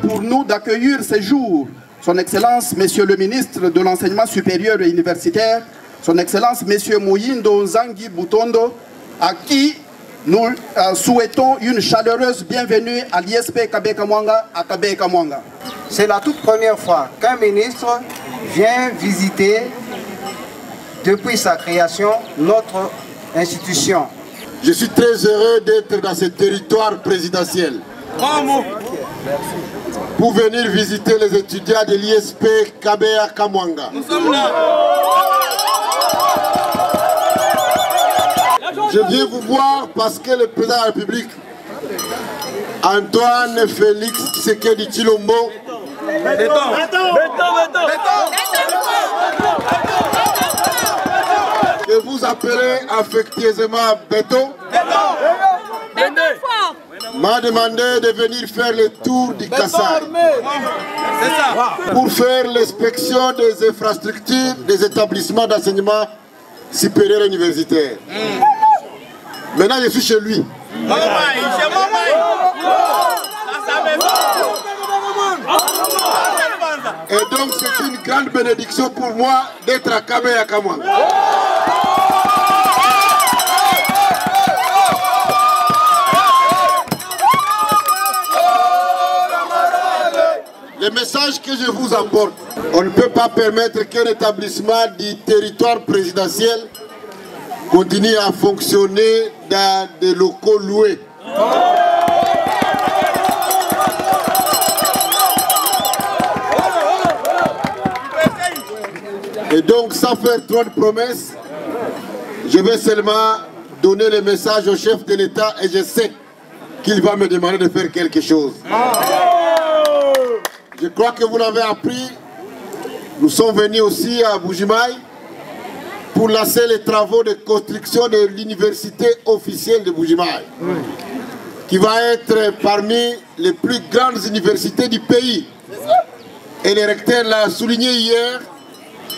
pour nous d'accueillir ce jour Son Excellence, Monsieur le ministre de l'Enseignement supérieur et universitaire, Son Excellence, Monsieur Moyindo Zangi Butondo, à qui nous souhaitons une chaleureuse bienvenue à l'ISP Kabé-Kamwanga à Kabé-Kamwanga. C'est la toute première fois qu'un ministre vient visiter, depuis sa création, notre institution. Je suis très heureux d'être dans ce territoire présidentiel. Pour venir visiter les étudiants de l'ISP Kabé-Kamwanga. Nous sommes là. Je viens vous voir parce que le président de la République, Antoine Félix Tshisekedi Tshilombo, que vous appelez affectueusement Béton, m'a demandé de venir faire le tour du Kassai pour faire l'inspection des infrastructures des établissements d'enseignement supérieur et universitaire. Maintenant, je suis chez lui. Et donc, c'est une grande bénédiction pour moi d'être à Kabé-Kamwanga. Le message que je vous apporte, on ne peut pas permettre qu'un établissement du territoire présidentiel continue à fonctionner dans des locaux loués. Et donc, sans faire trop de promesses, je vais seulement donner le message au chef de l'État et je sais qu'il va me demander de faire quelque chose. Je crois que vous l'avez appris, nous sommes venus aussi à Bujimaï pour lancer les travaux de construction de l'université officielle de Bujimaï, qui va être parmi les plus grandes universités du pays. Et le recteur l'a souligné hier,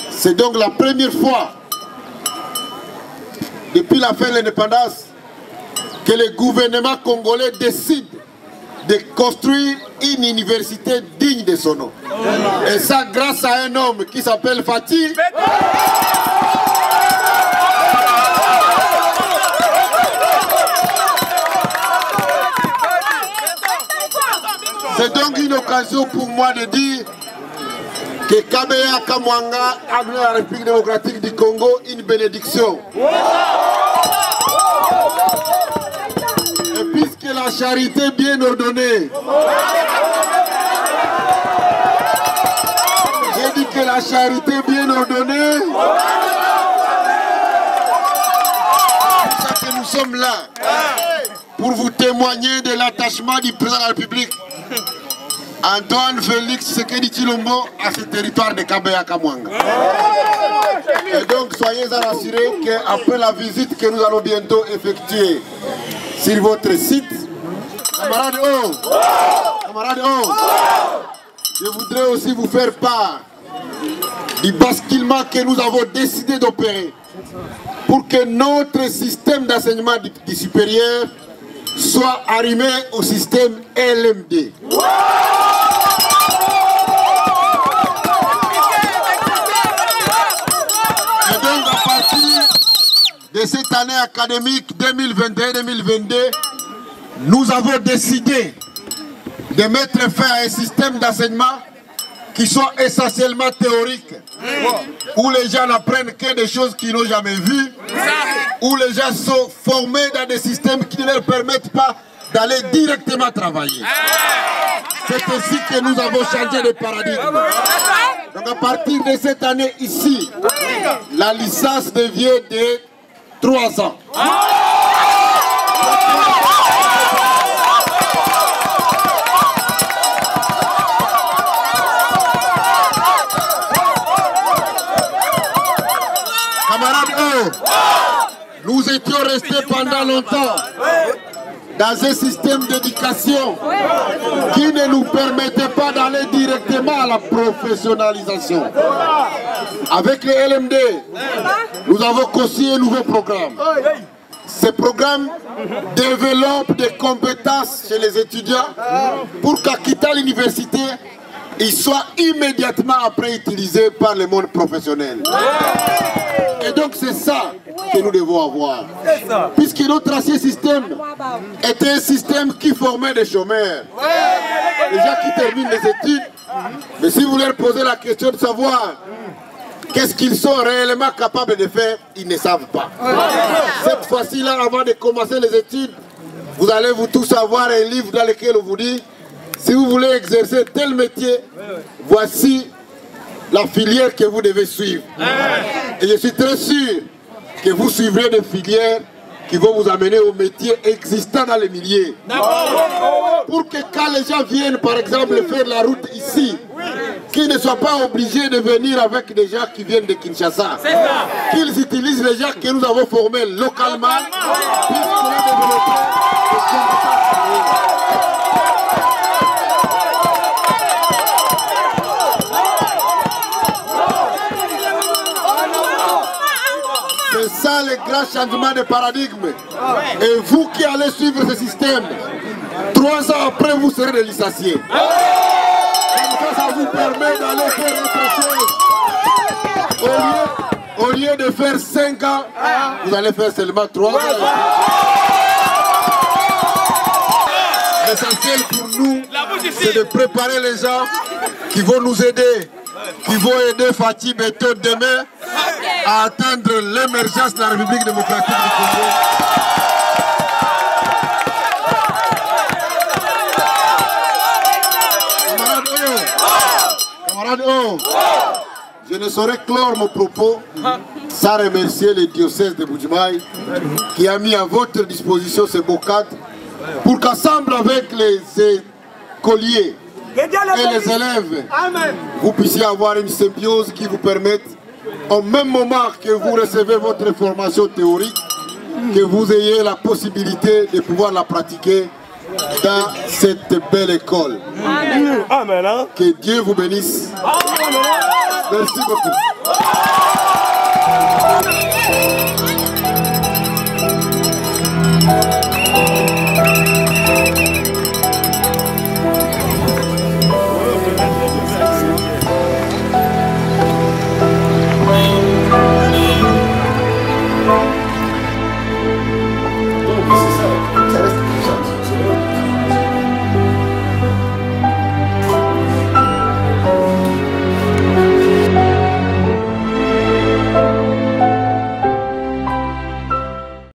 c'est donc la première fois depuis la fin de l'indépendance que le gouvernement congolais décide de construire une université digne de son nom. Et ça grâce à un homme qui s'appelle Fatih. C'est donc une occasion pour moi de dire que Kabé-Kamwanga a donné à la République démocratique du Congo une bénédiction. Et puisque la charité bien ordonnée, j'ai dit que la charité bien ordonnée, c'est pour ça que nous sommes là, pour vous témoigner de l'attachement du président de la République, Antoine Félix Tshisekedi Tshilombo, à ce territoire de Kabé-Kamwanga. Et donc soyez rassurés qu'après la visite que nous allons bientôt effectuer sur votre site, camarades je voudrais aussi vous faire part du basculement que nous avons décidé d'opérer pour que notre système d'enseignement du supérieur soit arrimé au système LMD. Et donc à partir de cette année académique 2021-2022, nous avons décidé de mettre fin à un système d'enseignement qui soit essentiellement théorique, où les gens n'apprennent que des choses qu'ils n'ont jamais vues, où les gens sont formés dans des systèmes qui ne leur permettent pas d'aller directement travailler. C'est ainsi que nous avons changé de paradigme. Donc à partir de cette année ici, la licence devient de 3 ans. Camarades, nous étions restés pendant longtemps dans un système d'éducation qui ne nous permettait pas d'aller directement à la professionnalisation. Avec le LMD, nous avons conçu un nouveau programme. ces programmes développent des compétences chez les étudiants pour qu'à quittant l'université, ils soient immédiatement après utilisés par le monde professionnel. Et donc c'est ça que nous devons avoir. Puisque notre ancien système était un système qui formait des chômeurs. Les gens qui terminent les études, mais si vous leur posez la question de savoir qu'est-ce qu'ils sont réellement capables de faire, ils ne savent pas. Cette fois-ci là, avant de commencer les études, vous allez vous tous avoir un livre dans lequel on vous dit si vous voulez exercer tel métier, voici la filière que vous devez suivre. Et je suis très sûr que vous suivrez des filières qui vont vous amener au métier existant dans les milieux. Pour que quand les gens viennent par exemple faire la route ici, qu'ils ne soient pas obligés de venir avec des gens qui viennent de Kinshasa. Qu'ils utilisent les gens que nous avons formés localement. C'est ça le grand changement de paradigme. Et vous qui allez suivre ce système, 3 ans après vous serez des licenciés. Comme ça vous permet d'aller faire autre chose. Au lieu de faire 5 ans, vous allez faire seulement 3 ans. L'essentiel pour nous, c'est de préparer les gens qui vont nous aider, qui vont aider Fatih Beto demain à atteindre l'émergence de la République démocratique du Congo. Camarades, je ne saurais clore mon propos sans remercier le diocèse de Bujimaï qui a mis à votre disposition ce beau cadre pour qu'ensemble avec les écoliers et les élèves, vous puissiez avoir une symbiose qui vous permette, au même moment que vous recevez votre formation théorique, que vous ayez la possibilité de pouvoir la pratiquer dans cette belle école. Amen. Que Dieu vous bénisse. Merci beaucoup.